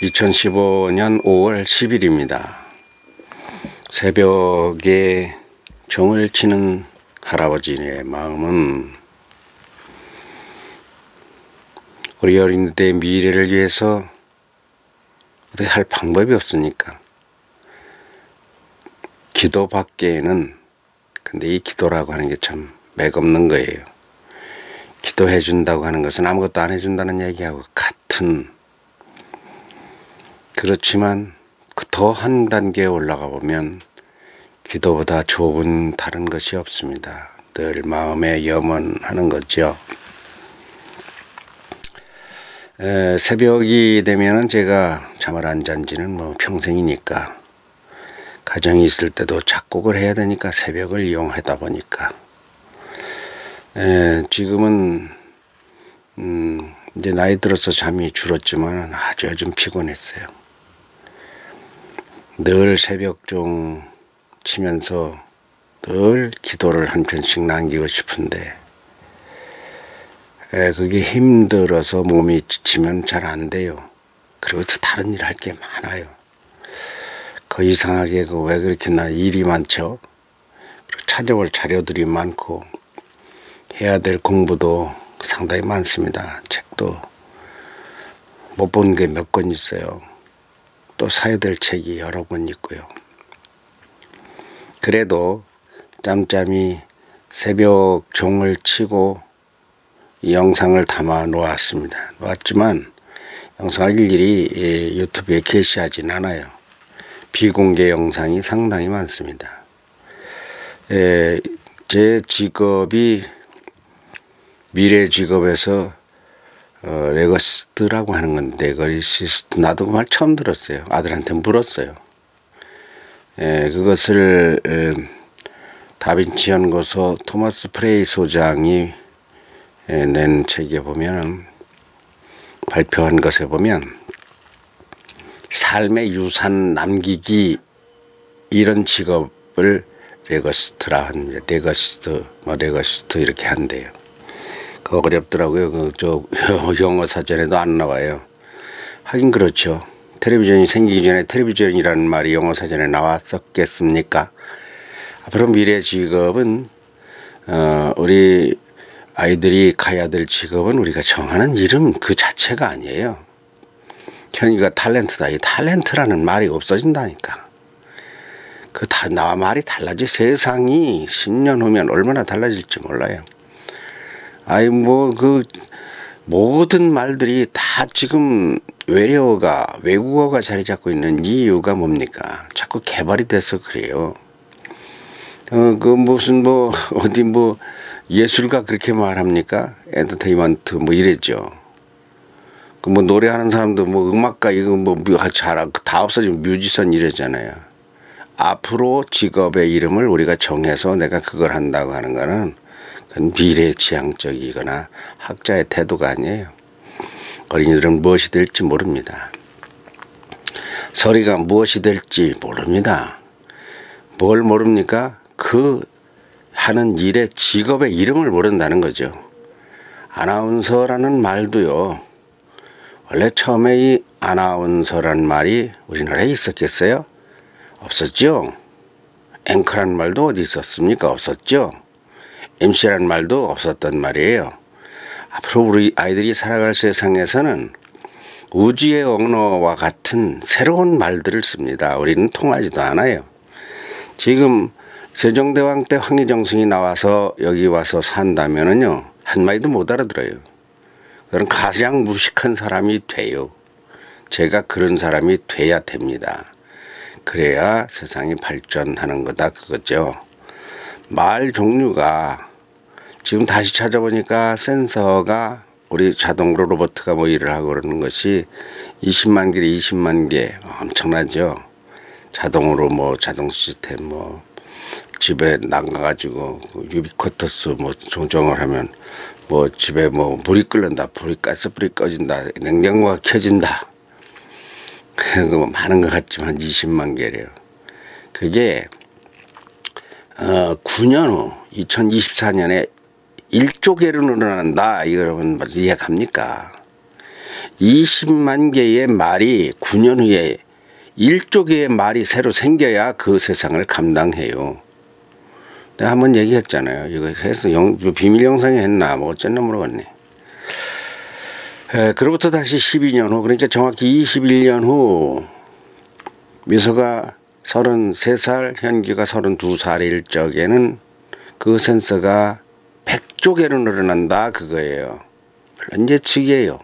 2015년 5월 10일입니다. 새벽에 종을 치는 할아버지의 마음은 우리 어린이들의 미래를 위해서 어떻게 할 방법이 없으니까 기도밖에는, 근데 이 기도라고 하는 게 참 맥없는 거예요. 기도해 준다고 하는 것은 아무것도 안 해준다는 얘기하고 같은, 그렇지만 더 한 단계 올라가 보면 기도보다 좋은 다른 것이 없습니다. 늘 마음에 염원하는 거죠. 새벽이 되면은 제가 잠을 안 잔 지는 뭐 평생이니까, 가정이 있을 때도 작곡을 해야 되니까 새벽을 이용하다 보니까 지금은 이제 나이 들어서 잠이 줄었지만 아주 요즘 피곤했어요. 늘 새벽종 치면서 늘 기도를 한 편씩 남기고 싶은데 그게 힘들어서 몸이 지치면 잘 안 돼요. 그리고 또 다른 일 할 게 많아요. 그 이상하게 왜 그렇게 나 일이 많죠? 그리고 찾아올 자료들이 많고 해야 될 공부도 상당히 많습니다. 책도 못 본 게 몇 권 있어요. 또 사야 될 책이 여러 권 있고요. 그래도 짬짬이 새벽 종을 치고 이 영상을 담아 놓았지만 영상을 일일이 유튜브에 게시하진 않아요. 비공개 영상이 상당히 많습니다. 제 직업이 미래 직업에서 레거시스트라고 하는 건데, 레거시스트 나도 그 말 처음 들었어요. 아들한테 물었어요. 그것을 다빈치 연구소 토마스 프레이 소장이 낸 책에 보면, 발표한 것에 보면 삶의 유산 남기기, 이런 직업을 레거시스트라 합니다. 레거시스트 이렇게 한대요. 그거 어렵더라고요. 저 영어 사전에도 안 나와요. 하긴 그렇죠. 텔레비전이 생기기 전에 텔레비전이라는 말이 영어 사전에 나왔었겠습니까? 앞으로 미래 직업은 우리 아이들이 가야 될 직업은 우리가 정하는 이름 그 자체가 아니에요. 현이가 탤런트다. 이 탤런트라는 말이 없어진다니까. 나와 말이 달라지. 세상이 10년 후면 얼마나 달라질지 몰라요. 모든 말들이 다 지금 외국어가 자리 잡고 있는 이유가 뭡니까? 자꾸 개발이 돼서 그래요. 예술가 그렇게 말합니까? 엔터테인먼트 이랬죠. 노래하는 사람도 음악가 다 없어지면 뮤지션 이래잖아요. 앞으로 직업의 이름을 우리가 정해서 내가 그걸 한다고 하는 거는 그건 미래지향적이거나 학자의 태도가 아니에요. 어린이들은 무엇이 될지 모릅니다. 서리가 무엇이 될지 모릅니다. 뭘 모릅니까? 그 하는 일의 직업의 이름을 모른다는 거죠. 아나운서라는 말도요, 원래 처음에 이 아나운서라는 말이 우리나라에 있었겠어요? 없었죠. 앵커라는 말도 어디 있었습니까? 없었죠. MC라는 말도 없었단 말이에요. 앞으로 우리 아이들이 살아갈 세상에서는 우주의 언어와 같은 새로운 말들을 씁니다. 우리는 통하지도 않아요. 지금 세종대왕 때 황희정승이 나와서 여기 와서 산다면은요, 한마디도 못 알아들어요. 그런 가장 무식한 사람이 돼요. 제가 그런 사람이 돼야 됩니다. 그래야 세상이 발전하는 거다, 그거죠. 말 종류가 지금 다시 찾아보니까 센서가 우리 자동으로 로봇가 일을 하고 그러는 것이 20만 개, 20만 개, 엄청나죠. 자동으로 자동 시스템 집에 나가가지고 유비쿼터스 조정을 하면 집에 물이 끓는다, 가스불이 꺼진다, 냉장고가 켜진다. 그거 많은 것 같지만 20만 개래요. 그게 9년 후 2024년에 1조 개로 늘어난다. 이거 여러분 이해갑니까? 20만 개의 말이 9년 후에 1조 개의 말이 새로 생겨야 그 세상을 감당해요. 내가 한번 얘기했잖아요. 이거 해서 비밀 영상에 했나 뭐 어쨌나 모르겠네. 그로부터 다시 12년 후, 그러니까 정확히 21년 후 미소가 33살, 현규가 32살일 적에는 그 센서가 100조 개로 늘어난다 그거예요. 물론 예측이에요.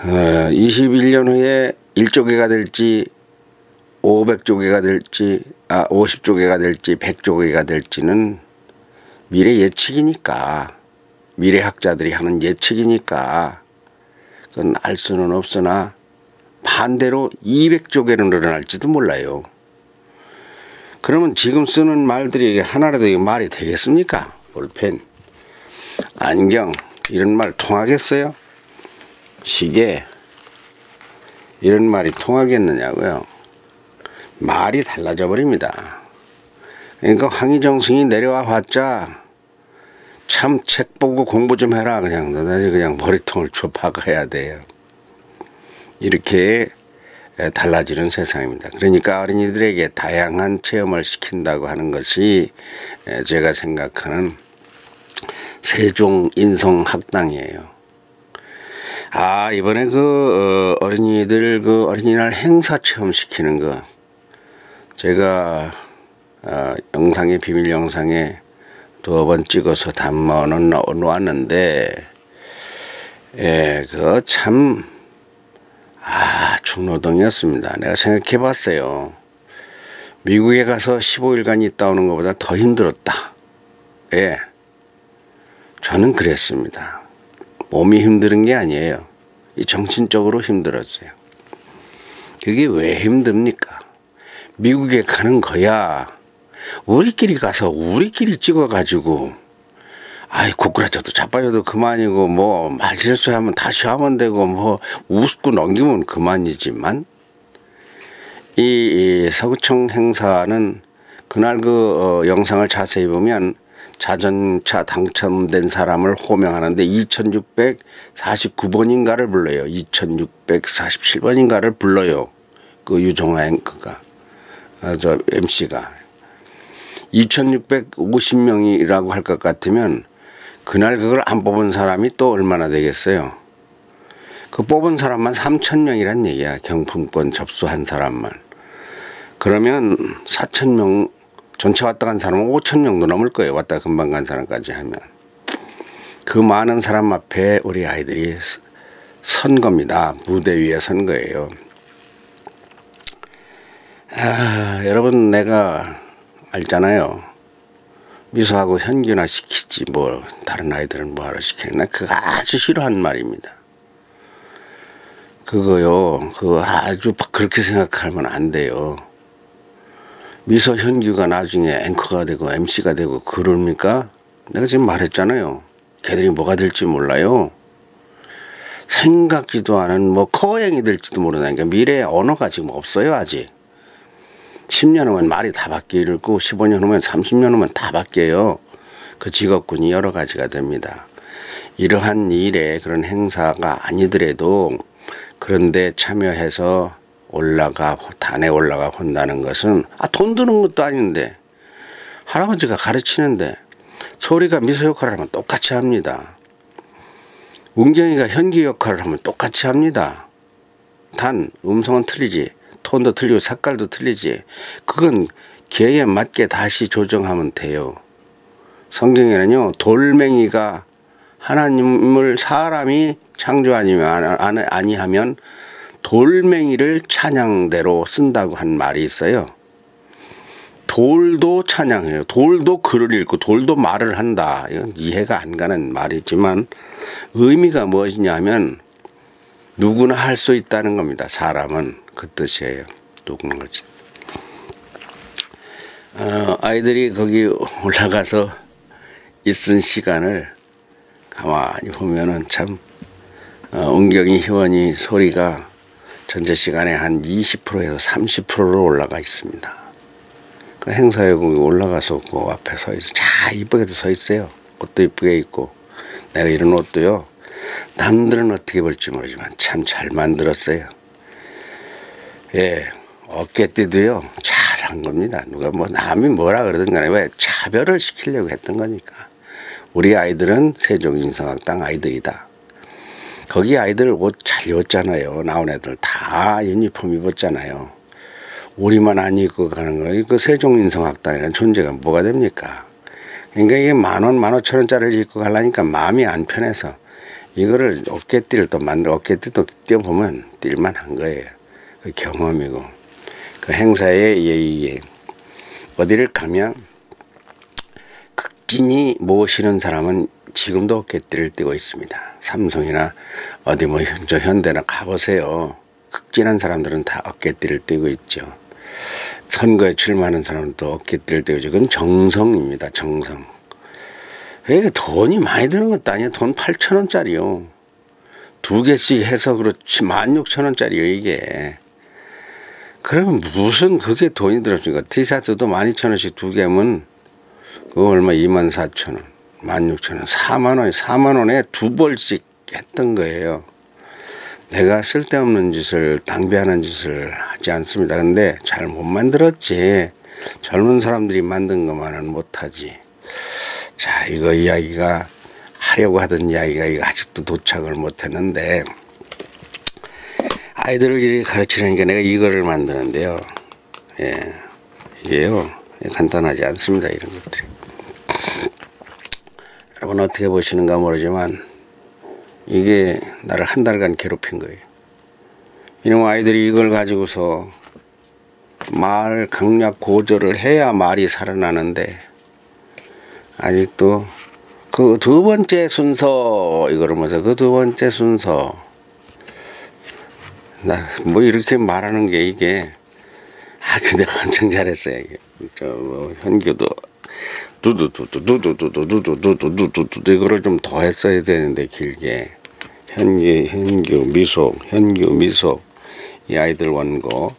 21년 후에 1조 개가 될지 500조 개가 될지 50조 개가 될지 100조 개가 될지는 미래 예측이니까, 미래학자들이 하는 예측이니까 그건 알 수는 없으나 반대로 200조 개로 늘어날지도 몰라요. 그러면 지금 쓰는 말들이 하나라도 말이 되겠습니까? 볼펜, 안경 이런 말 통하겠어요? 시계 이런 말이 통하겠느냐고요? 말이 달라져 버립니다. 그러니까 황희정승이 내려와 봤자 참 책 보고 공부 좀 해라. 그냥 너다지 그냥 머리통을 쳐 박아야 돼요. 이렇게 달라지는 세상입니다. 그러니까 어린이들에게 다양한 체험을 시킨다고 하는 것이 제가 생각하는 세종 인성학당이에요. 이번에 그 어린이들 그 어린이날 행사 체험 시키는 거 제가 영상에 비밀 영상에 2번 찍어서 담아 놓았는데 그거 참 중노동이었습니다. 내가 생각해 봤어요. 미국에 가서 15일간 있다 오는 것보다 더 힘들었다. 저는 그랬습니다. 몸이 힘든 게 아니에요. 정신적으로 힘들었어요. 그게 왜 힘듭니까? 미국에 가는 거야 우리끼리 가서 우리끼리 찍어가지고 고꾸라져도 자빠져도 그만이고 뭐 말실수하면 다시 하면 되고 뭐 우습고 넘기면 그만이지만 이 서구청 행사는 그날 그 영상을 자세히 보면 자전차 당첨된 사람을 호명하는데 2649번인가를 불러요. 2647번인가를 불러요. 그 유종화 앵커가 저 MC가 2650명이라고 할 것 같으면 그날 그걸 안 뽑은 사람이 또 얼마나 되겠어요. 그 뽑은 사람만 3000명이란 얘기야. 경품권 접수한 사람만. 그러면 4000명 전체 왔다 간 사람은 5000명도 넘을 거예요. 왔다 금방 간 사람까지 하면. 그 많은 사람 앞에 우리 아이들이 선 겁니다. 무대 위에 선 거예요. 여러분 내가 알잖아요. 미소하고 현규나 시키지 뭐 다른 아이들은 뭐하러 시키나. 그거 아주 싫어하는 말입니다. 그거요. 그거 아주 그렇게 생각하면 안 돼요. 미소 현규가 나중에 앵커가 되고 MC가 되고 그럽니까? 내가 지금 말했잖아요. 걔들이 뭐가 될지 몰라요. 생각지도 않은 뭐 거행이 될지도 모르니까 미래의 언어가 지금 없어요 아직. 10년 후면 말이 다 바뀌고 15년 후면 30년 후면 다 바뀌어요. 그 직업군이 여러 가지가 됩니다. 이러한 일에 그런 행사가 아니더라도 그런데 참여해서 단에 올라가 본다는 것은 돈 드는 것도 아닌데 할아버지가 가르치는데 소리가 미소 역할을 하면 똑같이 합니다. 운경이가 현기 역할을 하면 똑같이 합니다. 단 음성은 틀리지 톤도 틀리고 색깔도 틀리지 그건 기회에 맞게 다시 조정하면 돼요. 성경에는요 돌멩이가 하나님을 사람이 아니하면 돌멩이를 찬양대로 쓴다고 한 말이 있어요. 돌도 찬양해요. 돌도 글을 읽고 돌도 말을 한다. 이건 이해가 안 가는 말이지만 의미가 무엇이냐면 누구나 할 수 있다는 겁니다. 사람은 그 뜻이에요. 누구나 그렇지. 아이들이 거기 올라가서 있은 시간을 가만히 보면은 참 은경이 희원이 소리가 전체 시간에 한 20%에서 30%로 올라가 있습니다. 그 행사에 올라가서 그 앞에 서 있어. 자 이쁘게도 서 있어요. 옷도 이쁘게 입고 내가 이런 옷도요 남들은 어떻게 볼지 모르지만 참 잘 만들었어요. 예, 어깨띠도요 잘한 겁니다. 누가 뭐 남이 뭐라 그러든 간에 왜 차별을 시키려고 했던 거니까. 우리 아이들은 세종인성학당 아이들이다. 거기 아이들 옷 잘 입었잖아요. 나온 애들 다 유니폼 입었잖아요. 우리만 안 입고 가는 거예요. 그 세종인성학당이라는 존재가 뭐가 됩니까? 그러니까 이게 10,000원, 15,000원짜리를 입고 가려니까 마음이 안 편해서 이거를 어깨띠를 또 만들어, 어깨띠도 띄워보면 뛸만한 거예요. 그 경험이고. 그 행사에 이게 어디를 가면 극진히 모시는 사람은 지금도 어깨띠를 띄고 있습니다. 삼성이나 어디 뭐 저 현대나 가보세요. 극진한 사람들은 다 어깨띠를 띄고 있죠. 선거에 출마하는 사람은 또 어깨띠를 띄고 있죠. 그건 정성입니다. 정성. 이게 돈이 많이 드는 것도 아니에요. 돈 8,000원짜리요. 2개씩 해서 그렇지 16,000원짜리요 이게. 그러면 무슨 그게 돈이 들었습니까? 티셔츠도 12,000원씩 2개면 그거 얼마 24,000원, 16,000원, 4만원, 4만원에 2벌씩 했던 거예요. 내가 쓸데없는 짓을, 낭비하는 짓을 하지 않습니다. 근데 잘 못 만들었지. 젊은 사람들이 만든 것만은 못하지. 자, 이거 이야기가 하려고 하던 이야기가 이거 아직도 도착을 못했는데, 아이들을 이렇게 가르치려니까 내가 이거를 만드는데요. 예, 이게요 간단하지 않습니다. 이런 것들이. 여러분 어떻게 보시는가 모르지만 이게 나를 한 달간 괴롭힌 거예요. 이놈 아이들이 이걸 가지고서 말 강약 고절을 해야 말이 살아나는데 아직도 그 2번째 순서 이거를 뭐죠? 그 2번째 순서 나 뭐 이렇게 말하는 게 이게 근데 엄청 잘했어요. 이게 저 뭐 현규도 두두두두두두두두두두두두 이거를 좀 더 했어야 되는데 길게 현규 미속 이 아이들 원고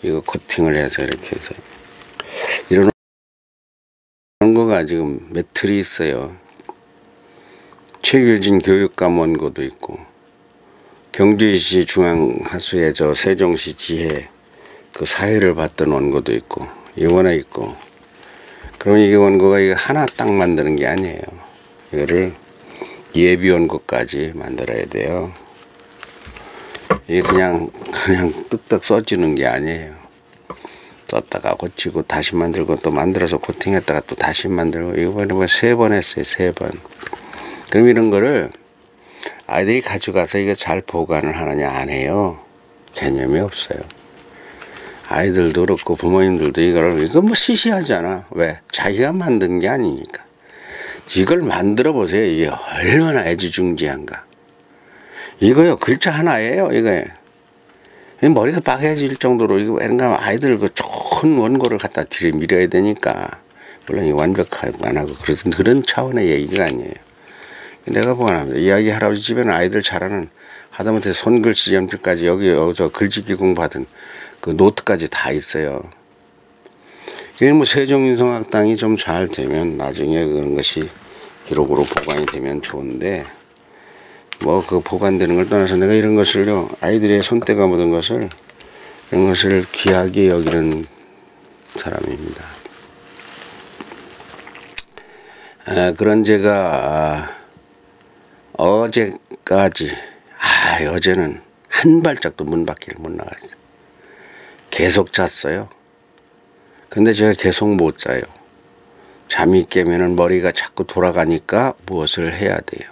이거 코팅을 해서 이렇게 해서 이런 원고가 지금 몇 틀이 있어요. 최규진 교육감 원고도 있고 경주시 중앙하수의 저 세종시 지회 그 사회를 봤던 원고도 있고 이번에 있고. 그럼 이게 원고가 이거 하나 딱 만드는 게 아니에요. 이거를 예비 원고까지 만들어야 돼요. 이게 그냥 뚝딱 써지는 게 아니에요. 썼다가 고치고 다시 만들고 또 만들어서 코팅했다가 또 다시 만들고 이번에 뭐 3번 했어요. 3번. 그럼 이런 거를 아이들이 가져가서 이거 잘 보관을 하느냐 안 해요. 개념이 없어요. 아이들도 그렇고 부모님들도 이거 뭐 시시하잖아. 왜? 자기가 만든 게 아니니까. 이걸 만들어 보세요. 이게 얼마나 애지중지한가. 이거요 글자 하나예요. 이거 머리가 빠개질 정도로 이거 왠가 아이들 그 좋은 원고를 갖다 들이밀어야 되니까. 물론 이 완벽하고 안 하고 그런 차원의 얘기가 아니에요. 내가 보관합니다. 이야기 할아버지 집에는 아이들 잘하는 하다못해 손글씨 연필까지 여기 저 글짓기 공부하던 그 노트까지 다 있어요. 이게 뭐 세종인성학당이 좀 잘 되면 나중에 그런 것이 기록으로 보관이 되면 좋은데 뭐 그 보관되는 걸 떠나서 내가 이런 것을요 아이들의 손때가 묻은 것을 이런 것을 귀하게 여기는 사람입니다. 그런 제가 어제까지 어제는 한 발짝도 문 밖을 못 나갔어요. 계속 잤어요. 근데 제가 계속 못 자요. 잠이 깨면은 머리가 자꾸 돌아가니까 무엇을 해야 돼요.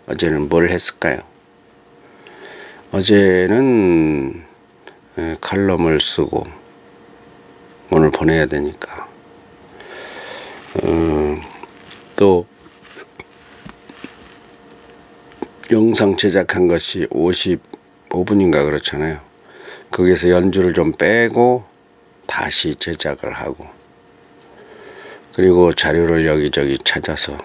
어제는 뭘 했을까요? 어제는 칼럼을 쓰고 오늘 보내야 되니까 또 영상 제작한 것이 55분인가 그렇잖아요. 거기서 연주를 좀 빼고 다시 제작을 하고 그리고 자료를 여기저기 찾아서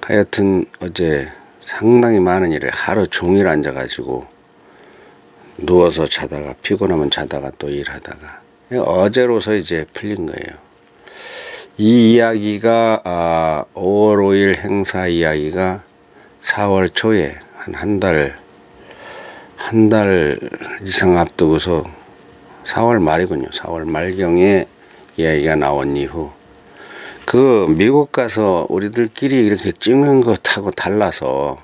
하여튼 어제 상당히 많은 일을 하루 종일 앉아가지고 누워서 자다가 피곤하면 자다가 또 일하다가 어제로서 이제 풀린 거예요. 이 이야기가 5월 5일 행사 이야기가 4월 초에 한 달 이상 앞두고서 4월 말이군요. 4월 말경에 이야기가 나온 이후 그 미국 가서 우리들끼리 이렇게 찍는 것하고 달라서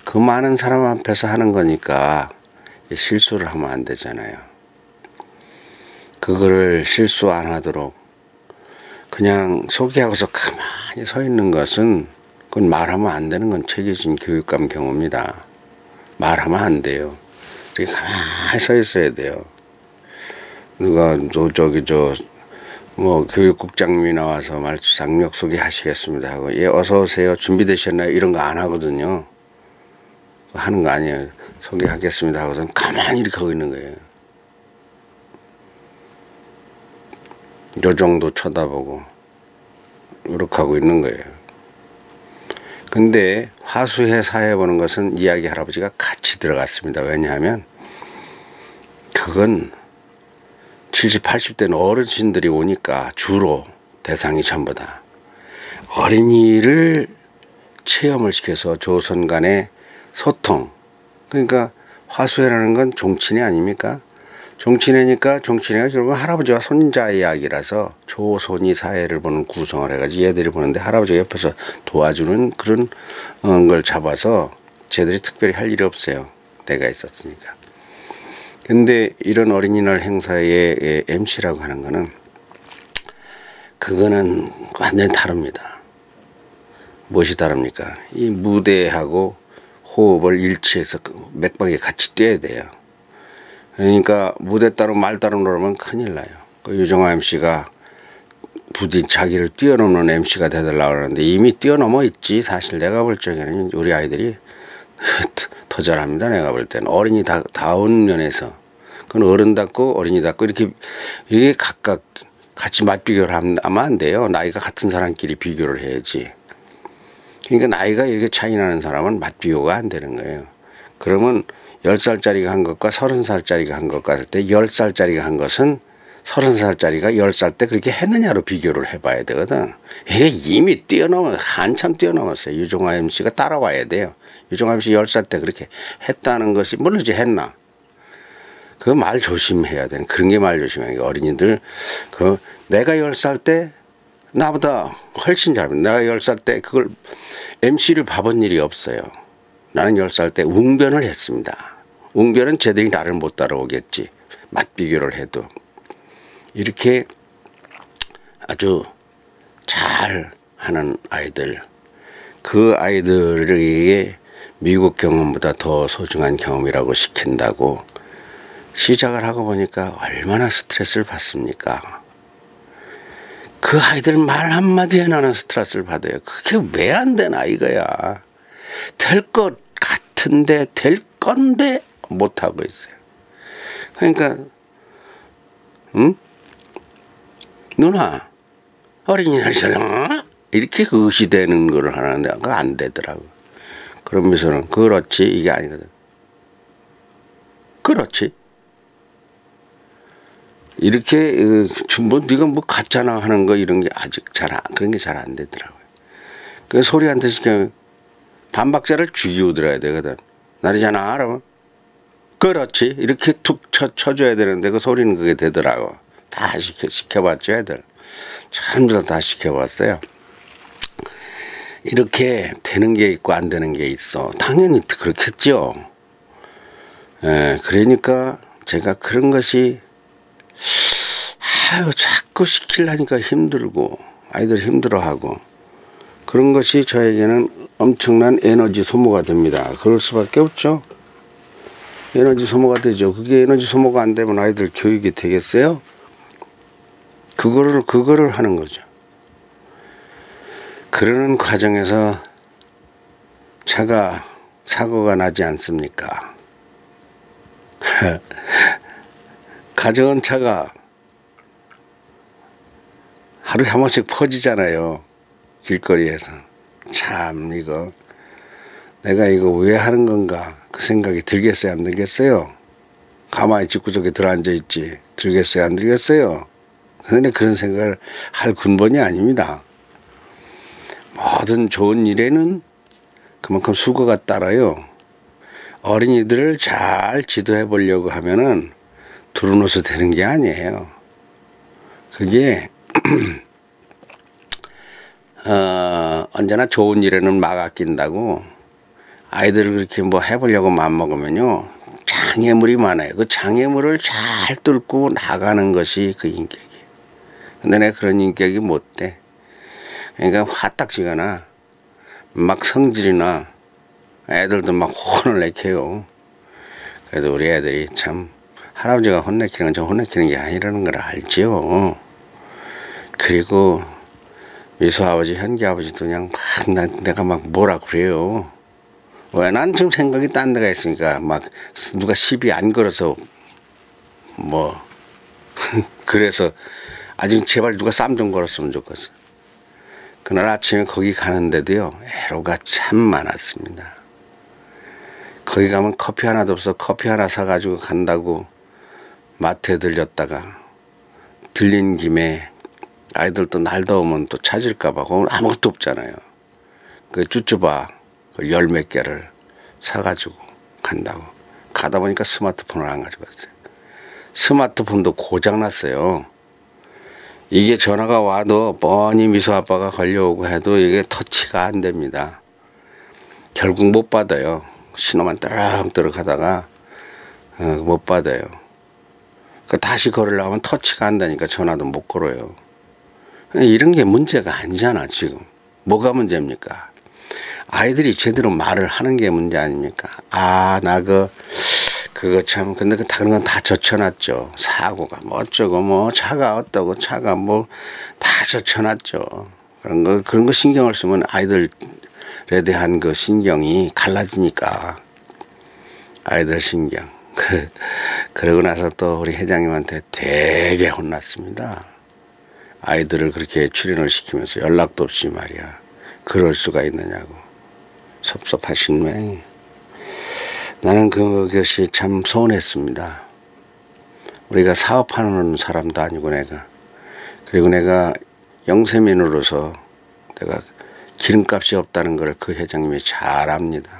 그 많은 사람 앞에서 하는 거니까 실수를 하면 안 되잖아요. 그거를 실수 안 하도록 그냥 소개하고서 가만히 서 있는 것은 그건 말하면 안 되는 건 체계적인 교육감 경우입니다. 말하면 안 돼요. 이렇게 가만히 서 있어야 돼요. 누가 뭐 교육국장님이 나와서 장력 소개하시겠습니다 하고 예 어서 오세요 준비되셨나요 이런 거 안 하거든요. 하는 거 아니에요. 소개하겠습니다 하고서는 가만히 이렇게 하고 있는 거예요. 요 정도 쳐다보고 이렇게 하고 있는 거예요. 근데 화수회 사회 보는 것은 이야기 할아버지가 같이 들어갔습니다. 왜냐하면 그건 70, 80대는 어르신들이 오니까 주로 대상이 전부 다 어린이를 체험을 시켜서 조선 간의 소통, 그러니까 화수회라는 건 종친회 아닙니까? 종친회니까 종친회가 결국 할아버지와 손자 이야기라서 조손이 사회를 보는 구성을 해가지고 얘들이 보는데 할아버지가 옆에서 도와주는 그런 걸 잡아서 쟤들이 특별히 할 일이 없어요. 내가 있었으니까. 근데 이런 어린이날 행사의 MC라고 하는 거는 그거는 완전히 다릅니다. 무엇이 다릅니까? 이 무대하고 호흡을 일치해서 맥박에 같이 뛰어야 돼요. 그러니까 무대 따로 말 따로 놀면 큰일 나요. 유정화 MC가 부디 자기를 뛰어넘는 MC가 되달라고 하는데 이미 뛰어넘어 있지. 사실 내가 볼 적에는 우리 아이들이 더 잘합니다. 내가 볼 때는 어린이 다운 면에서 그건 어른답고 어린이답고 이렇게 이게 각각 같이 맛비교를 하면 안 돼요. 나이가 같은 사람끼리 비교를 해야지. 그러니까 나이가 이렇게 차이 나는 사람은 맛비교가 안 되는 거예요. 그러면 10살짜리가 한 것과 30살짜리가 한 것과 할 때 10살짜리가 한 것은 30살짜리가 10살 때 그렇게 했느냐로 비교를 해봐야 되거든. 이게 이미 한참 뛰어넘었어요. 유정화 MC가 따라와야 돼요. 유정화 MC 10살 때 그렇게 했다는 것이 물론 이제 했나. 그 말 조심해야 되는 그런 게 말 조심해야 돼요. 어린이들 내가 10살 때 나보다 훨씬 잘합니다. 내가 10살 때 그걸 MC를 봐본 일이 없어요. 나는 10살 때 웅변을 했습니다. 웅변은 쟤들이 나를 못 따라오겠지. 맛비교를 해도. 이렇게 아주 잘 하는 아이들, 그 아이들에게 미국 경험보다 더 소중한 경험이라고 시킨다고 시작을 하고 보니까 얼마나 스트레스를 받습니까? 그 아이들 말 한마디에 나는 스트레스를 받아요. 그게 왜 안 되나 이거야. 될 것 같은데 될 건데 못하고 있어요. 그러니까 응? 누나 어린이날처럼 이렇게 의시되는 거를 하는데 그거 안 되더라고. 그러면서는 그렇지 이게 아니거든. 그렇지. 이렇게 뭐 네가 뭐 같잖아 하는 거 이런 게 아직 그런 게 잘 안 되더라고요. 그 소리한테 시키면 반박자를 죽이고 들어야 되거든. 날이잖아 알아. 그렇지 이렇게 툭 쳐줘야 되는데 그 소리는 그게 되더라고. 다 시켜봤죠 애들. 전부 다 시켜봤어요. 이렇게 되는 게 있고 안 되는 게 있어. 당연히 그렇겠죠. 그러니까 제가 그런 것이 자꾸 시키려니까 힘들고 아이들 힘들어하고 그런 것이 저에게는 엄청난 에너지 소모가 됩니다. 그럴 수밖에 없죠. 에너지 소모가 되죠. 그게 에너지 소모가 안 되면 아이들 교육이 되겠어요? 그거를 하는 거죠. 그러는 과정에서 사고가 나지 않습니까? 가져온 차가 하루에 한 번씩 퍼지잖아요. 길거리에서. 참 이거 내가 이거 왜 하는 건가 그 생각이 들겠어요 안 들겠어요? 가만히 집구석에 들어앉아 있지 들겠어요 안 들겠어요? 근데 그런 생각을 할 근본이 아닙니다. 모든 좋은 일에는 그만큼 수고가 따라요. 어린이들을 잘 지도해 보려고 하면은 두루노서 되는 게 아니에요. 그게 언제나 좋은 일에는 막 아낀다고 아이들을 그렇게 뭐 해보려고 마음먹으면요 장애물이 많아요. 그 장애물을 잘 뚫고 나가는 것이 그 인격이에요. 근데 내가 그런 인격이 못 돼. 그러니까 화딱지거나 막 성질이나 애들도 막 혼을 내켜요. 그래도 우리 애들이 참 할아버지가 혼내키는 건 저 혼내키는 게 아니라는 걸 알지요. 그리고 미소 아버지, 현기 아버지도 그냥 막 내가 막 뭐라 그래요. 왜? 난 지금 생각이 딴 데가 있으니까 막 누가 시비 안 걸어서 뭐 그래서 아직 제발 누가 쌈 좀 걸었으면 좋겠어. 그날 아침에 거기 가는데도요 애로가 참 많았습니다. 거기 가면 커피 하나도 없어. 커피 하나 사가지고 간다고 마트에 들렸다가 들린 김에 아이들도 날 더우면 또 찾을까봐 아무것도 없잖아요. 그 쭈쭈바 열 몇 개를 사가지고 간다고 가다 보니까 스마트폰을 안 가지고 왔어요. 스마트폰도 고장났어요. 이게 전화가 와도 뻔히 미소 아빠가 걸려오고 해도 이게 터치가 안 됩니다. 결국 못 받아요. 신호만 떠럭떠럭 하다가 못 받아요. 다시 걸으려고 하면 터치가 안 되니까 전화도 못 걸어요. 이런 게 문제가 아니잖아. 지금 뭐가 문제입니까? 아이들이 제대로 말을 하는 게 문제 아닙니까? 아, 나 그거 참 근데 그런 건 다 젖혀놨죠. 사고가 뭐 어쩌고 뭐 차가 어떠고 차가 뭐 다 젖혀놨죠. 그런 거 신경을 쓰면 아이들에 대한 그 신경이 갈라지니까 아이들 신경. 그러고 나서 또 우리 회장님한테 되게 혼났습니다. 아이들을 그렇게 출연을 시키면서 연락도 없이 말이야. 그럴 수가 있느냐고. 섭섭하신 모양이. 나는 그것이 참 서운했습니다. 우리가 사업하는 사람도 아니고 내가. 그리고 내가 영세민으로서 내가 기름값이 없다는 걸 그 회장님이 잘 압니다.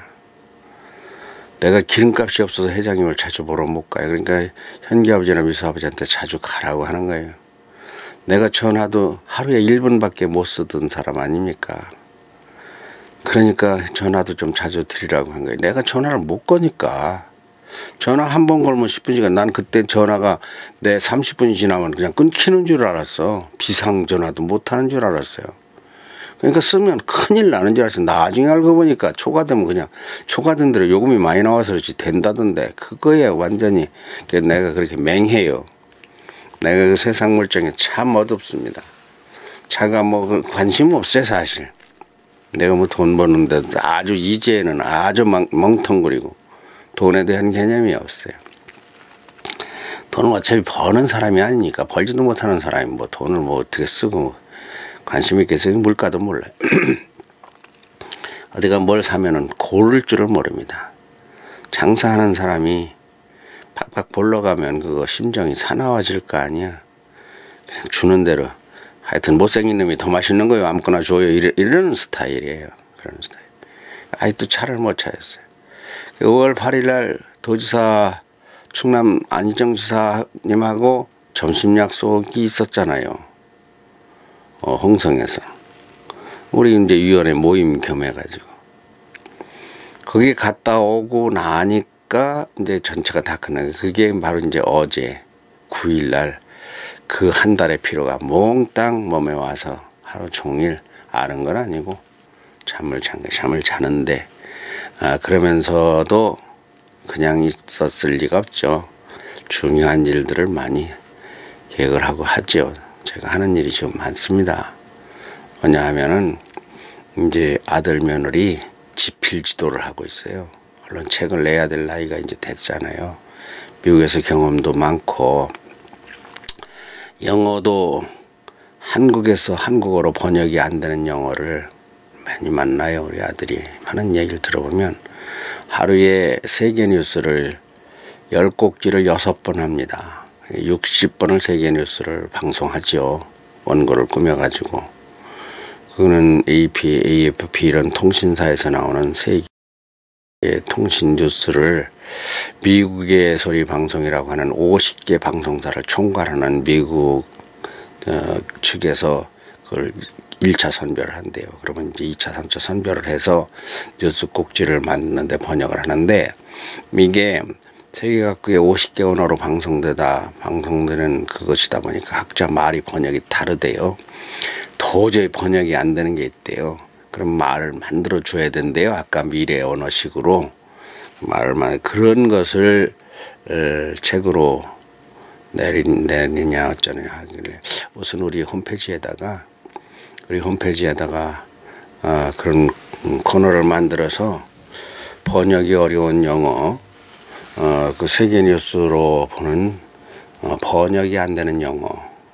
내가 기름값이 없어서 회장님을 자주 보러 못 가요. 그러니까 현기 아버지나 미소 아버지한테 자주 가라고 하는 거예요. 내가 전화도 하루에 1분밖에 못 쓰던 사람 아닙니까? 그러니까 전화도 좀 자주 드리라고 한 거예요. 내가 전화를 못 거니까. 전화 한 번 걸면 10분이니까 난 그때 전화가 내 30분이 지나면 그냥 끊기는 줄 알았어. 비상전화도 못하는 줄 알았어요. 그러니까 쓰면 큰일 나는 줄 알았어. 나중에 알고 보니까 초과되면 그냥 초과된 대로 요금이 많이 나와서 그렇지 된다던데 그거에 완전히 내가 그렇게 맹해요. 내가 그 세상 물정에 참 어둡습니다. 자가 뭐 관심 없어요 사실. 내가 뭐 돈 버는데 아주 이제는 아주 멍텅거리고 돈에 대한 개념이 없어요. 돈은 어차피 버는 사람이 아니니까 벌지도 못하는 사람이 뭐 돈을 뭐 어떻게 쓰고 관심 있겠어요. 물가도 몰라요. 어디가 뭘 사면은 고를 줄을 모릅니다. 장사하는 사람이 팍팍 볼러 가면 그거 심정이 사나워질 거 아니야. 그냥 주는 대로 하여튼 못생긴 놈이 더 맛있는 거예요. 아무거나 줘요. 이런 스타일이에요. 그런 스타일. 아직도 차를 못 찾았어요. 5월 8일 날 도지사 충남 안희정 지사님하고 점심 약속이 있었잖아요. 홍성에서. 우리 이제 위원회 모임 겸해가지고. 거기 갔다 오고 나니까 이제 전체가 다 끝나고 그게 바로 이제 어제 9일 날 그 한 달의 피로가 몽땅 몸에 와서 하루 종일 아는 건 아니고 잠을 자는데 그러면서도 그냥 있었을 리가 없죠. 중요한 일들을 많이 계획을 하고 하죠. 제가 하는 일이 좀 많습니다. 뭐냐 하면은 이제 아들 며느리 지필 지도를 하고 있어요. 물론 책을 내야 될 나이가 이제 됐잖아요. 미국에서 경험도 많고 영어도 한국에서 한국어로 번역이 안 되는 영어를 많이 만나요. 우리 아들이 하는 얘기를 들어보면 하루에 세계 뉴스를 10곡지를 6번 합니다. 60번을 세계뉴스를 방송하죠. 원고를 꾸며가지고. 그거는 AP, AFP 이런 통신사에서 나오는 세계 통신 뉴스를 미국의 소리 방송이라고 하는 50개 방송사를 총괄하는 미국 측에서 그걸 1차 선별을 한대요. 그러면 이제 2차, 3차 선별을 해서 뉴스 꼭지를 만드는데 번역을 하는데, 이게 세계 각국의 50개 언어로 방송되는 그것이다 보니까 각자 말이 번역이 다르대요. 도저히 번역이 안 되는 게 있대요. 그럼 말을 만들어 줘야 된대요. 아까 미래 언어식으로 그런 것을 책으로 내리냐 어쩌냐 하길래 우선 우리 홈페이지에다가 그런 코너를 만들어서 번역이 어려운 영어, 그 세계 뉴스로 보는 번역이 안 되는 영어,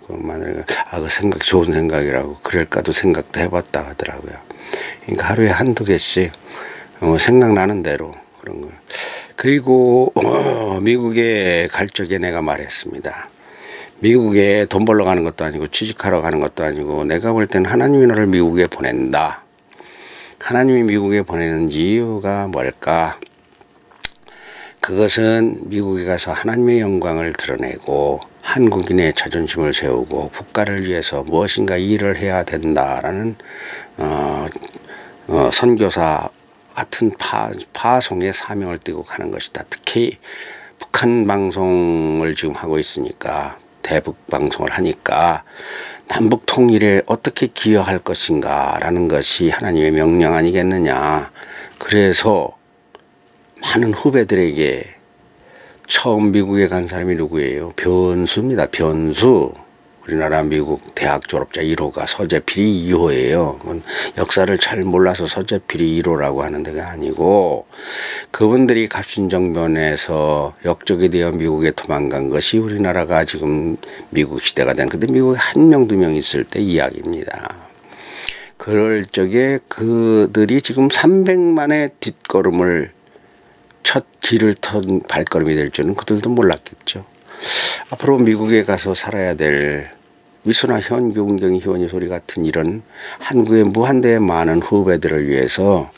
그 생각 좋은 생각이라고 그럴까도 생각도 해봤다 하더라고요. 그러니까 하루에 한두 개씩 생각나는 대로 그런 걸. 그리고 미국에 갈 적에 내가 말했습니다. 미국에 돈 벌러 가는 것도 아니고 취직하러 가는 것도 아니고 내가 볼 때는 하나님이 너를 미국에 보낸다. 하나님이 미국에 보내는 이유가 뭘까? 그것은 미국에 가서 하나님의 영광을 드러내고 한국인의 자존심을 세우고 국가를 위해서 무엇인가 일을 해야 된다라는 선교사 같은 파송의 사명을 띠고 가는 것이다. 특히 북한 방송을 지금 하고 있으니까, 대북 방송을 하니까 남북 통일에 어떻게 기여할 것인가 라는 것이 하나님의 명령 아니겠느냐. 그래서 많은 후배들에게, 처음 미국에 간 사람이 누구예요? 변수입니다. 변수. 우리나라 미국 대학 졸업자 1호가 서재필이 2호예요. 역사를 잘 몰라서 서재필이 1호라고 하는 데가 아니고, 그분들이 갑신정변에서 역적이 되어 미국에 도망간 것이 우리나라가 지금 미국 시대가 된, 근데 미국에 한 명, 두 명 있을 때 이야기입니다. 그럴 적에 그들이 지금 300만의 뒷걸음을, 첫 길을 턴 발걸음이 될 줄은 그들도 몰랐겠죠. 앞으로 미국에 가서 살아야 될 미소나 현규, 은경이, 희원이, 소리 같은 이런 한국의 무한대의 많은 후배들을 위해서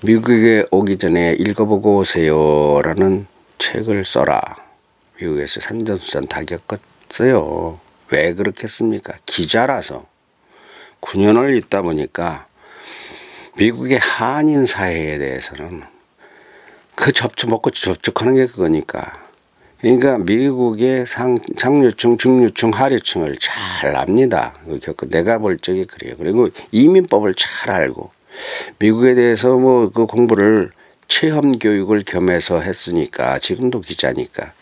미국에 오기 전에 읽어보고 오세요라는 책을 써라. 미국에서 산전수전 다 겪었어요. 왜 그렇겠습니까? 기자라서 9년을 있다 보니까 미국의 한인 사회에 대해서는 그 먹고 접촉하는 게 그거니까. 그러니까 미국의 상류층, 중류층, 하류층을 잘 압니다. 내가 볼 적에 그래요. 그리고 이민법을 잘 알고 미국에 대해서 그 공부를 체험 교육을 겸해서 했으니까, 지금도 기자니까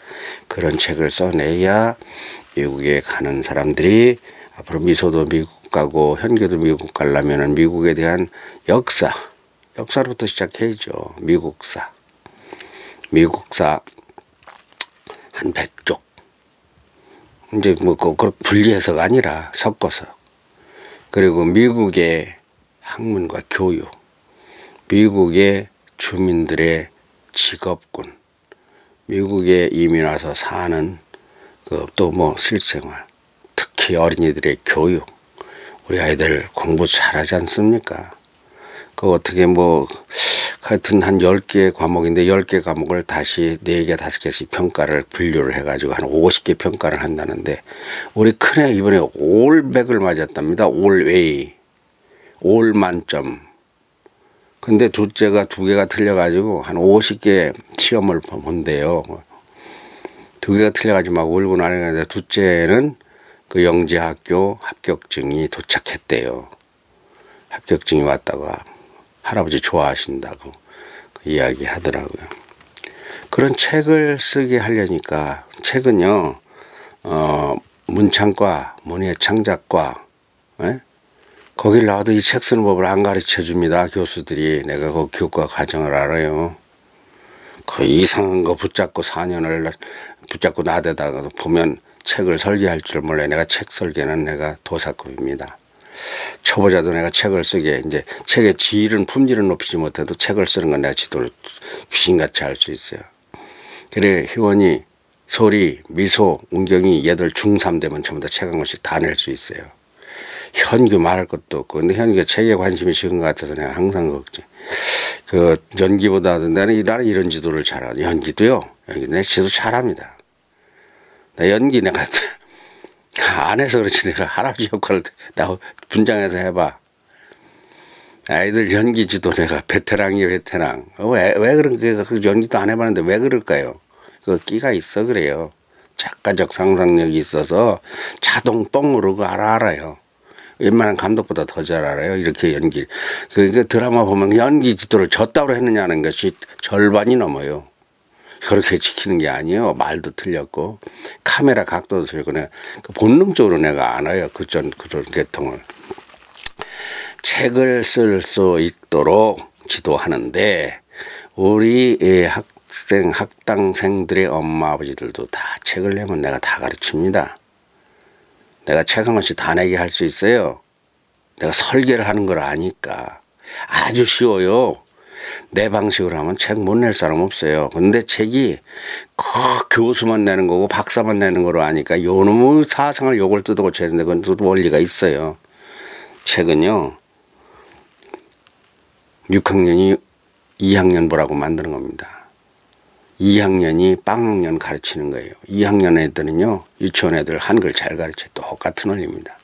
그런 책을 써내야 미국에 가는 사람들이 앞으로 미소도 미국 가고 현교도 미국 가려면 미국에 대한 역사로부터 시작해야죠. 미국사 한 100쪽. 이제 그걸 분리해서가 아니라 섞어서. 그리고 미국의 학문과 교육, 미국의 주민들의 직업군, 미국에 이민 와서 사는 또 실생활, 특히 어린이들의 교육. 우리 아이들 공부 잘하지 않습니까? 어떻게 하여튼 한 10개 과목인데 10개 과목을 다시 4개, 5개씩 평가를 분류를 해가지고 한 50개 평가를 한다는데, 우리 큰애 이번에 올백을 맞았답니다. 올웨이. 올 만점. 근데 둘째가 2개가 틀려가지고 한 50개 시험을 본대요. 2개가 틀려가지고 막 울고 난리는데, 둘째는 그 영재학교 합격증이 도착했대요. 합격증이 왔다고 할아버지 좋아하신다고 그 이야기 하더라고요. 그런 책을 쓰게 하려니까, 책은요, 문창과, 문예 창작과, 거길 나와도 이 책 쓰는 법을 안 가르쳐 줍니다. 교수들이. 내가 그 교과 과정을 알아요. 그 이상한 거 붙잡고 4년을 붙잡고 나대다가 보면 책을 설계할 줄 몰라요. 내가 책 설계는 내가 도사급입니다. 초보자도 내가 책을 쓰게, 이제 책의 품질은 높이지 못해도 책을 쓰는 건 내가 지도를 귀신같이 할 수 있어요. 그래, 희원이 소리, 미소, 운경이 얘들 중3 되면 전부 다 책 한 권씩 다 낼 수 있어요. 현규 말할 것도 없고. 근데 현규가 책에 관심이 적은 것 같아서 내가 항상 걱정. 그 연기보다는 나는 이런 지도를 잘하는. 연기도요. 연기 내 지도 잘합니다. 나 연기 내가 안 해서 그렇지 내가 할아버지 역할을 나 분장해서 해봐. 아이들 연기 지도 내가 베테랑이에요 베테랑. 왜 그런 게 그 연기도 안 해봤는데 왜 그럴까요? 그 끼가 있어 그래요. 작가적 상상력이 있어서 자동 뻥으로 그 알아요. 웬만한 감독보다 더 잘 알아요. 이렇게 연기. 그러니까 드라마 보면 연기 지도를 저 따로 했느냐는 것이 절반이 넘어요. 그렇게 지키는 게 아니에요. 말도 틀렸고 카메라 각도도 틀렸고 내가 본능적으로 내가 안 해요. 그런 계통을. 책을 쓸 수 있도록 지도하는데 우리 학당생들의 엄마 아버지들도 다 책을 내면 내가 다 가르칩니다. 내가 책 한 권씩 다 내게 할 수 있어요. 내가 설계를 하는 걸 아니까. 아주 쉬워요. 내 방식으로 하면 책 못 낼 사람 없어요. 근데 책이 꼭 교수만 내는 거고 박사만 내는 거로 아니까 요놈의 사상을 요걸 뜯어고쳐야 되는데 그건 또 원리가 있어요. 책은요. 6학년이 2학년 보라고 만드는 겁니다. 2학년이 빵학년 가르치는 거예요. 2학년 애들은요. 유치원 애들 한글 잘 가르쳐요. 똑같은 원리입니다.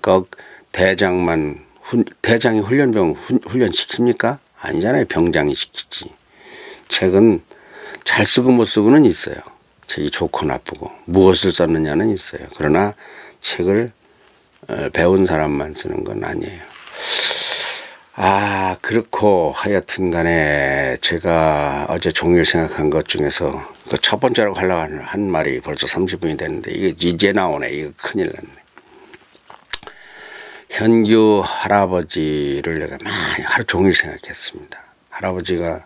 그 대장이 훈련병 훈련시킵니까? 아니잖아요. 병장이 시키지. 책은 잘 쓰고 못 쓰고는 있어요. 책이 좋고 나쁘고 무엇을 썼느냐는 있어요. 그러나 책을 배운 사람만 쓰는 건 아니에요. 그렇고 하여튼 간에 제가 어제 종일 생각한 것 중에서 그 첫 번째로 하려고 한 말이 벌써 30분이 됐는데 이게 이제 나오네. 이거 큰일 났네. 현규 할아버지를 내가 많이 하루 종일 생각했습니다. 할아버지가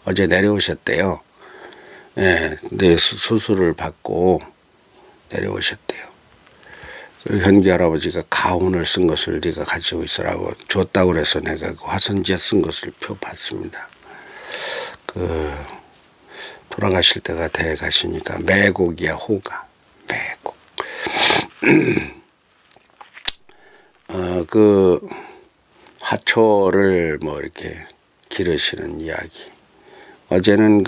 어제 내려오셨대요. 예, 근데 수술을 받고 내려오셨대요. 현규 할아버지가 가운을 쓴 것을 네가 가지고 있으라고 줬다고 그래서 내가 화선지에 쓴 것을 펴봤습니다. 돌아가실 때가 돼 가시니까 매곡이야 호가 매곡. 하초를 뭐 이렇게 기르시는 이야기. 어제는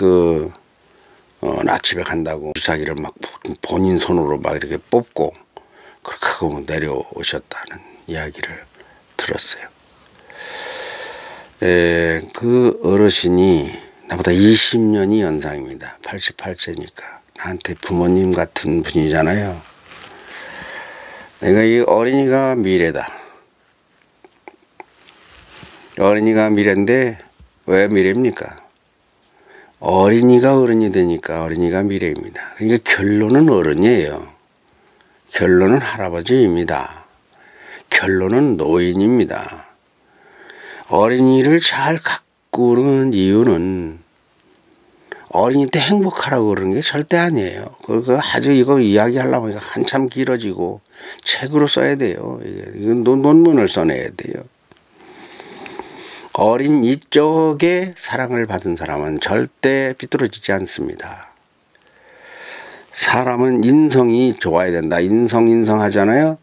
나 집에 간다고 주사기를 막 본인 손으로 막 이렇게 뽑고 그렇게 하고 내려오셨다는 이야기를 들었어요. 그 어르신이 나보다 20년이 연상입니다. 88세니까 나한테 부모님 같은 분이잖아요. 내가 이 어린이가 미래다. 어린이가 미래인데 왜 미래입니까? 어린이가 어른이 되니까 어린이가 미래입니다. 그러니까 결론은 어른이에요. 결론은 할아버지입니다. 결론은 노인입니다. 어린이를 잘 가꾸는 이유는 어린이 때 행복하라고 그러는 게 절대 아니에요. 아주 이거 이야기하려면 이거 한참 길어지고 책으로 써야 돼요. 이건 논문을 써내야 돼요. 어린이 쪽에 사랑을 받은 사람은 절대 비뚤어지지 않습니다. 사람은 인성이 좋아야 된다. 인성 하잖아요.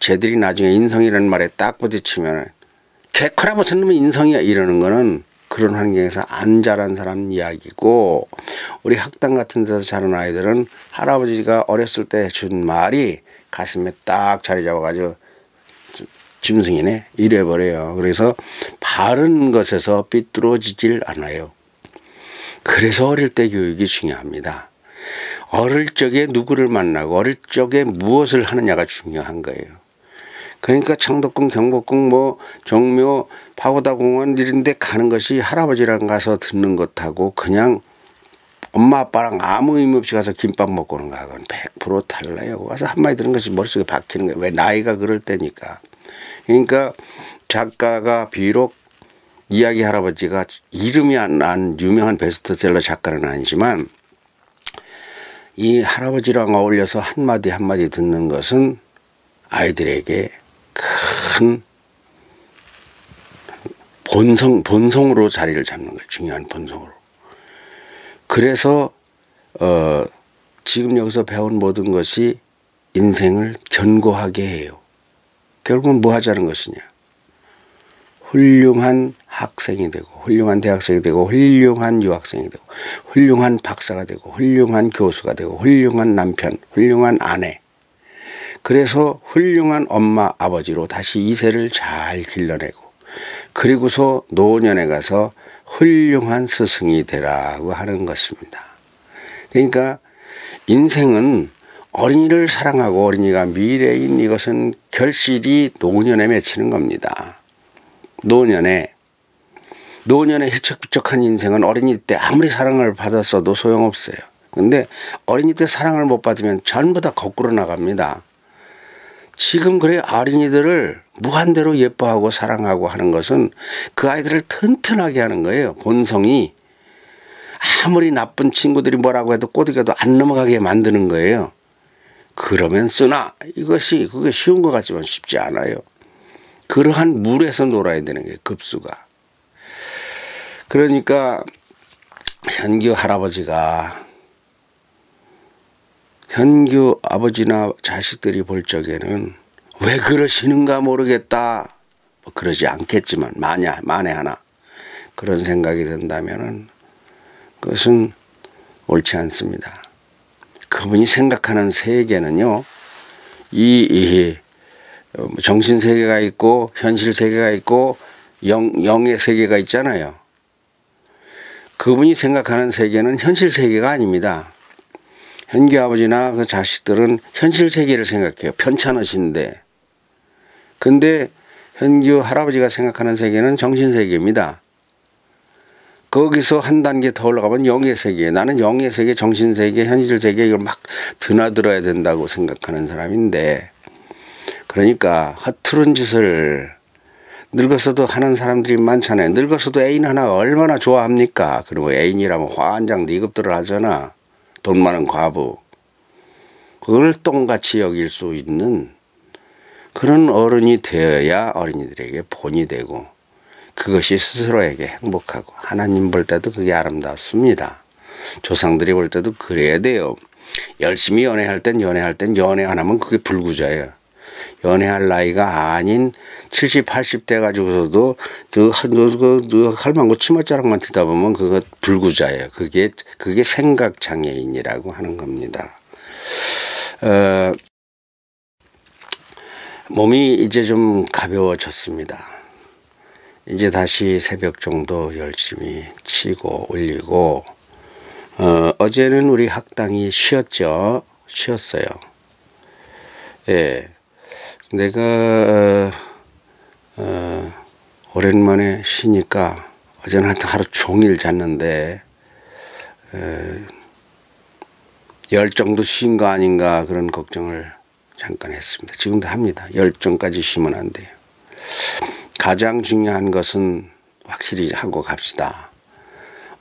쟤들이 나중에 인성이라는 말에 딱 부딪히면 개코라 무슨 놈의 인성이야 이러는 거는 그런 환경에서 안 자란 사람 이야기고, 우리 학당 같은 데서 자란 아이들은 할아버지가 어렸을 때 준 말이 가슴에 딱 자리 잡아가지고 짐승이네 이래버려요. 그래서 바른 것에서 삐뚤어지질 않아요. 그래서 어릴 때 교육이 중요합니다. 어릴 적에 누구를 만나고 어릴 적에 무엇을 하느냐가 중요한 거예요. 그러니까 창덕궁, 경복궁, 정묘, 파고다공원 이런 데 가는 것이 할아버지랑 가서 듣는 것하고 그냥 엄마 아빠랑 아무 의미 없이 가서 김밥 먹고 오는 거하고는 100% 달라요. 가서 한마디 들은 것이 머릿속에 박히는 거예요. 왜? 나이가 그럴 때니까. 그러니까 작가가 비록 이야기 할아버지가 이름이 안 난 유명한 베스트셀러 작가는 아니지만 이 할아버지랑 어울려서 한마디 한마디 듣는 것은 아이들에게 큰 본성으로 자리를 잡는 거예요. 중요한 본성으로. 그래서 지금 여기서 배운 모든 것이 인생을 견고하게 해요. 결국은 뭐 하자는 것이냐. 훌륭한 학생이 되고 훌륭한 대학생이 되고 훌륭한 유학생이 되고 훌륭한 박사가 되고 훌륭한 교수가 되고 훌륭한 남편, 훌륭한 아내. 그래서 훌륭한 엄마, 아버지로 다시 이세를 잘 길러내고 그리고서 노년에 가서 훌륭한 스승이 되라고 하는 것입니다. 그러니까 인생은 어린이를 사랑하고 어린이가 미래인 이것은 결실이 노년에 맺히는 겁니다. 노년에 희척비척한 인생은 어린이 때 아무리 사랑을 받았어도 소용없어요. 근데 어린이 때 사랑을 못 받으면 전부 다 거꾸로 나갑니다. 지금 그래 어린이들을 무한대로 예뻐하고 사랑하고 하는 것은 그 아이들을 튼튼하게 하는 거예요. 본성이 아무리 나쁜 친구들이 뭐라고 해도 꼬드겨도 안 넘어가게 만드는 거예요. 그러면 쓰나 그게 쉬운 것 같지만 쉽지 않아요. 그러한 물에서 놀아야 되는 게 급수가. 그러니까 현규 할아버지가 현규 아버지나 자식들이 볼 적에는 왜 그러시는가 모르겠다. 뭐 그러지 않겠지만 만에 하나 그런 생각이 든다면은 그것은 옳지 않습니다. 그분이 생각하는 세계는요. 이 정신 세계가 있고 현실 세계가 있고 영의 세계가 있잖아요. 그분이 생각하는 세계는 현실 세계가 아닙니다. 현규 아버지나 그 자식들은 현실 세계를 생각해요. 편찮으신데. 근데 현규 할아버지가 생각하는 세계는 정신 세계입니다. 거기서 한 단계 더 올라가면 영의 세계. 나는 영의 세계, 정신 세계, 현실 세계 이걸 막 드나들어야 된다고 생각하는 사람인데 그러니까 허투른 짓을 늙어서도 하는 사람들이 많잖아요. 늙어서도 애인 하나 얼마나 좋아합니까? 그리고 애인이라면 화한장 니급들을 하잖아. 돈 많은 과부. 그걸 똥같이 여길 수 있는 그런 어른이 되어야 어린이들에게 본이 되고 그것이 스스로에게 행복하고 하나님 볼 때도 그게 아름답습니다. 조상들이 볼 때도 그래야 돼요. 열심히 연애할 땐 연애 안 하면 그게 불구자예요. 연애할 나이가 아닌 70, 80대 가지고서도 할망구 치맛자락만 듣다 보면 그거 불구자예요. 그게 생각장애인이라고 하는 겁니다. 몸이 이제 좀 가벼워졌습니다. 이제 다시 새벽 정도 열심히 치고 올리고 어제는 우리 학당이 쉬었어요. 예. 내가 오랜만에 쉬니까 어제는 하루 종일 잤는데 열정도 쉰 거 아닌가 그런 걱정을 잠깐 했습니다. 지금도 합니다. 열정까지 쉬면 안 돼요. 가장 중요한 것은 확실히 하고 갑시다.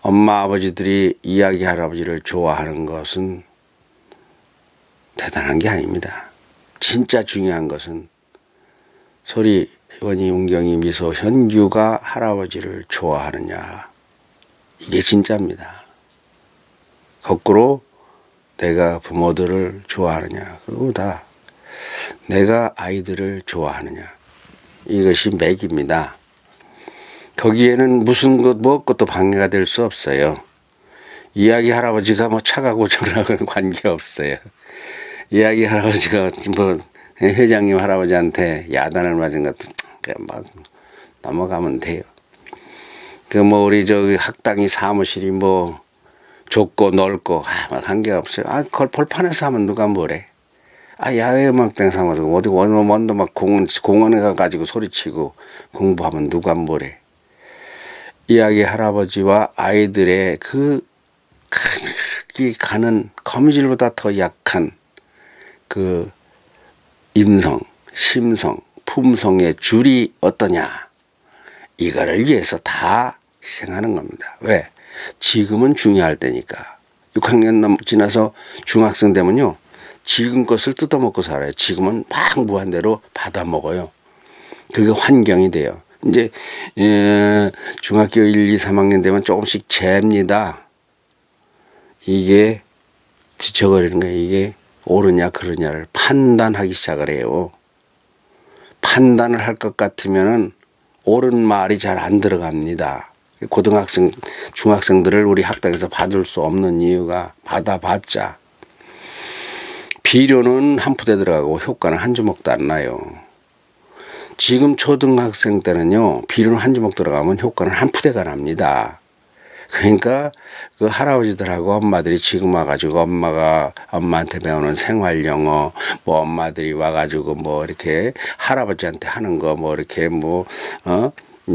엄마 아버지들이 이야기 할아버지를 좋아하는 것은 대단한 게 아닙니다. 진짜 중요한 것은 소리, 희원이, 운경이, 미소, 현규가 할아버지를 좋아하느냐. 이게 진짜입니다. 거꾸로 내가 부모들을 좋아하느냐. 그거보다 내가 아이들을 좋아하느냐. 이것이 맥입니다. 거기에는 무슨 것도 방해가 될 수 없어요. 이야기 할아버지가 뭐 차가고 저라고는 관계없어요. 이야기 할아버지가 뭐 회장님 할아버지한테 야단을 맞은 것도 그냥 막 넘어가면 돼요. 그 뭐 우리 저기 학당이 사무실이 뭐 좁고 넓고 막 관계없어요. 그걸 벌판에서 하면 누가 뭐래. 야외 음악당 삼아서 어디 먼저 막 공원에 가가지고 소리치고 공부하면 누가 뭐래. 이야기 할아버지와 아이들의 그 가는 거미줄보다 더 약한 그 인성, 심성, 품성의 줄이 어떠냐. 이거를 위해서 다 희생하는 겁니다. 왜? 지금은 중요할 때니까. 6학년 지나서 중학생 되면요. 지금 것을 뜯어먹고 살아요. 지금은 막 무한대로 받아먹어요. 그게 환경이 돼요. 이제 중학교 1, 2, 3학년 되면 조금씩 잽니다. 이게 뒤쳐버리는 거예요. 이게 옳으냐 그러냐를 판단하기 시작을 해요. 판단을 할 것 같으면은 옳은 말이 잘 안 들어갑니다. 고등학생, 중학생들을 우리 학당에서 받을 수 없는 이유가 받아봤자 비료는 한 푸대 들어가고 효과는 한 주먹도 안 나요. 지금 초등학생 때는요, 비료는 한 주먹 들어가면 효과는 한 푸대가 납니다. 그러니까 그 할아버지들하고 엄마들이 지금 와가지고 엄마한테 배우는 생활 영어, 뭐 엄마들이 와가지고 뭐 이렇게 할아버지한테 하는 거 뭐 이렇게 뭐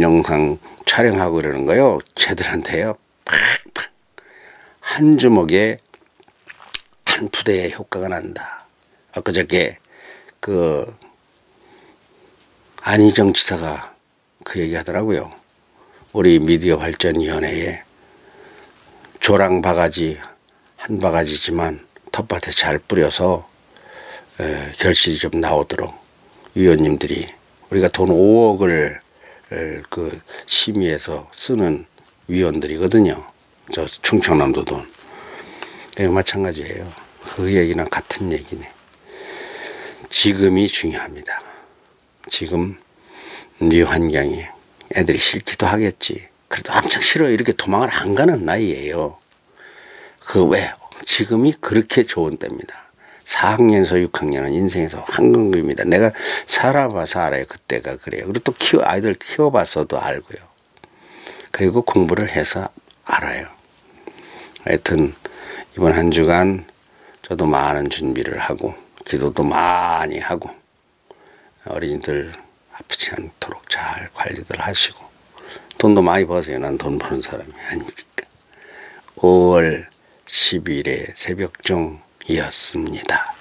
영상 촬영하고 그러는 거요. 쟤들한테요, 팍팍 한 주먹에 한 푸대의 효과가 난다. 엊그저께 그 안희정 지사가 그 얘기 하더라고요. 우리 미디어 발전위원회에 조랑 바가지 한 바가지지만 텃밭에 잘 뿌려서 결실이 좀 나오도록 위원님들이, 우리가 돈 5억을 그 심의해서 쓰는 위원들이거든요. 저 충청남도 돈. 마찬가지예요. 그 얘기나 같은 얘기네. 지금이 중요합니다. 지금 네 환경이 애들이 싫기도 하겠지. 그래도 엄청 싫어요. 이렇게 도망을 안 가는 나이예요. 그 왜? 지금이 그렇게 좋은 때입니다. 4학년에서 6학년은 인생에서 황금기입니다. 내가 살아봐서 알아요. 그때가 그래요. 그리고 또 아이들 키워봐서도 알고요. 그리고 공부를 해서 알아요. 하여튼 이번 한 주간 저도 많은 준비를 하고 기도도 많이 하고 어린이들 아프지 않도록 잘 관리들 하시고 돈도 많이 버세요. 난 돈 버는 사람이 아니니까. 5월 10일에 새벽종이었습니다.